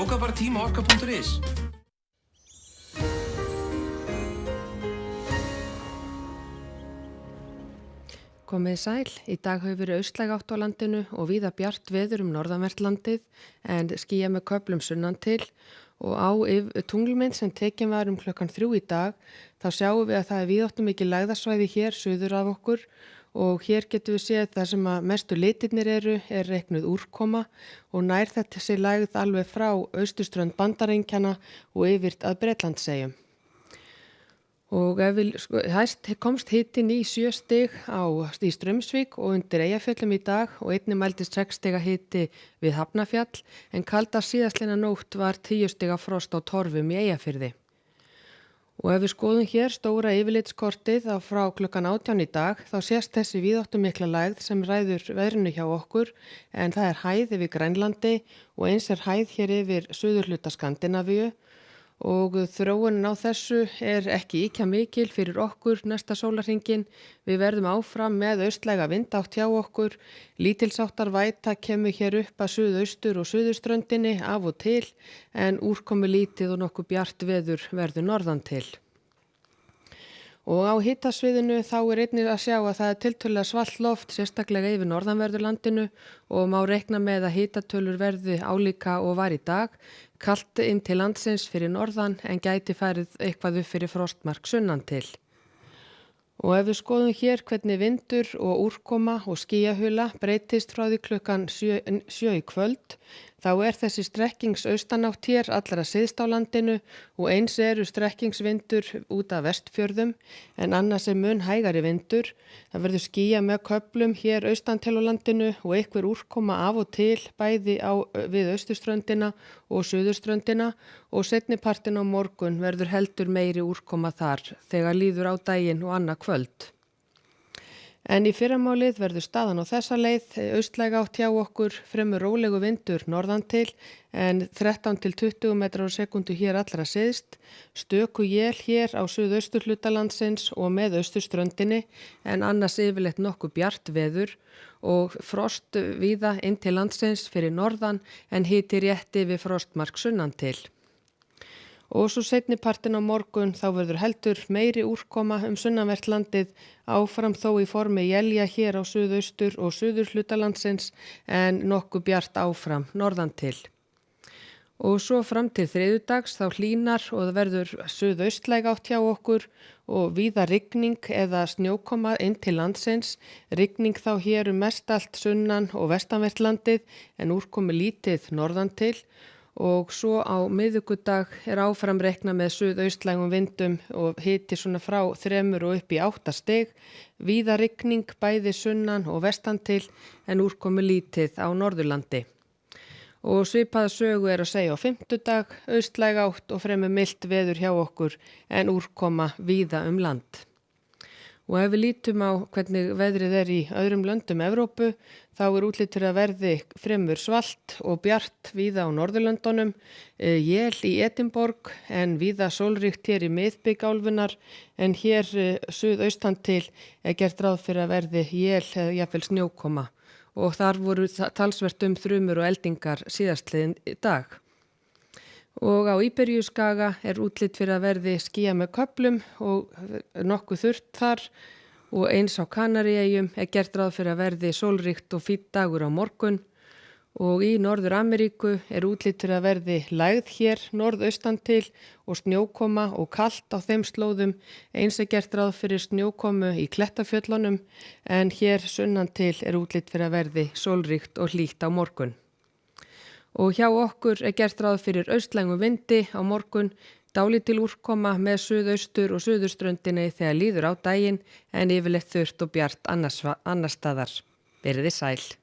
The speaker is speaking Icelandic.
Bóka bara tíma á orka.is. Komið sæl, í dag hefur verið austlæg átt á landinu og víða bjart veður norðanvert landið en skýja með köflum sunnan til og á tunglmynd sem tekin var klukkan 3 í dag þá sjáum við að það víðáttum mikið lægðasvæði hér suður af okkur og hér getum við séð það sem að mestu litirnir er reiknuð úrkoma og nær þetta sér lægð alveg frá austurströnd Bandaríkjanna og yfir að Bretlandseyjum. Og hæst komst hitinn í 7 stig í Straumsvík og undir Eyjafjöllum í dag og einnig mældist 6 stiga hiti við Hafnarfjall en kaldast síðastliðna nótt var 10 stiga frost á Torfum í Eyjafirði. Og ef við skoðum hér stóra yfirlitskortið frá klukkan 18 í dag þá sést þessi víðáttumikla lægð sem ræður veðrinu hjá okkur en það er hæð yfir Grænlandi og eins er hæð hér yfir suðurhluta Skandinavíu. Og þróunin á þessu er ekki ýkja mikil fyrir okkur næsta sólarhringinn. Við verðum áfram með austlæga vindátt hjá okkur. Lítilsháttar væta kemur hér upp að suðaustur og suðurströndinni af og til en úrkomu lítið og nokkuð bjart veður verður norðan til. Og á hitasviðinu þá er einnig að sjá að það er tiltölulega svalt loft sérstaklega yfir norðanverðurlandinu og má reikna með að hitatölur verði álíka og var í dag. Kalt inn til landsins fyrir norðan en gæti farið eitthvað upp fyrir frostmark sunnan til. Og ef við skoðum hér hvernig vindur og úrkoma og skýjahula breytist frá því klukkan 7 í kvöld, þá er þessi strekkingaustanátt hér allra syðst á landinu og eins eru strekkingsvindur út af vestfjörðum en annars er mun hægari vindur. Það verður skýja með köflum hér austan til á landinu og einhver úrkoma af og til bæði við austurströndina og suðurströndina og seinnipartin á morgun verður heldur meiri úrkoma þar þegar líður á daginn og annað kvöld. En í fyrramálið verður staðan á þessa leið, austlæg átt hjá okkur, fremur rólegu vindur norðan til en 13 til 20 metrar á sekundu hér allra syðst, stöku él hér á suðausturhluta landsins og með austurströndinni en annars yfirleitt nokkuð bjart veður og frost víða inn til landsins fyrir norðan en hiti rétti við frostmark sunnan til. Og svo seinnipartin á morgun þá verður heldur meiri úrkoma sunnanvert landið áfram þó í formi élja hér á suðaustur og suðurhluta landsins en nokkuð bjart áfram norðan til. Og svo fram til þriðjudags þá hlýnar og það verður suðaustlæg átt hjá okkur og víða rigning eða snjókoma inn til landsins. Rigning þá hér mestallt sunnan og vestanvert landið en úrkomi lítið norðan til. Og svo á miðvikudag er áfram reikna með suðaustlægum vindum og hiti svona frá 3 og upp í 8 stig, víða rigning bæði sunnan og vestan til en úrkomu lítið á Norðurlandi. Og svipaða sögu er að segja á fimmtudag, austlæg átt og fremur milt veður hjá okkur en úrkoma víða land. Og ef við lítum á hvernig veðrið er í öðrum löndum Evrópu, þá er útlitið að verði fremur svalt og bjart víða á Norðurlöndunum, él í Edinborg en víða sólríkt hér í miðbik álfunnar en hér suðaustan til er gert ráð fyrir að verði él eða jafnvel snjókoma og þar voru talsvert þrumur og eldingar síðastliðin dag. Og á Íberíuskaga er útlit fyrir að verði skýja með köflum og nokkuð þurrt þar og eins á Kanaríeyjum er gert ráð fyrir að verði sólríkt og fínn dagur á morgun og í Norður-Ameríku er útlit fyrir að verði lægð hér norðaustan til og snjókoma og kalt á þeim slóðum eins er gert ráð fyrir snjókomu í Klettafjöllunum en hér sunnan til er útlit fyrir að verði sólríkt og hlýtt á morgun. Og hjá okkur er gert ráð fyrir austlægum vindi á morgun, dálítil úrkoma með suðaustur og suðurströndinni þegar líður á daginn en yfirleitt þurrt og bjart annars staðar. Verið þið sæl.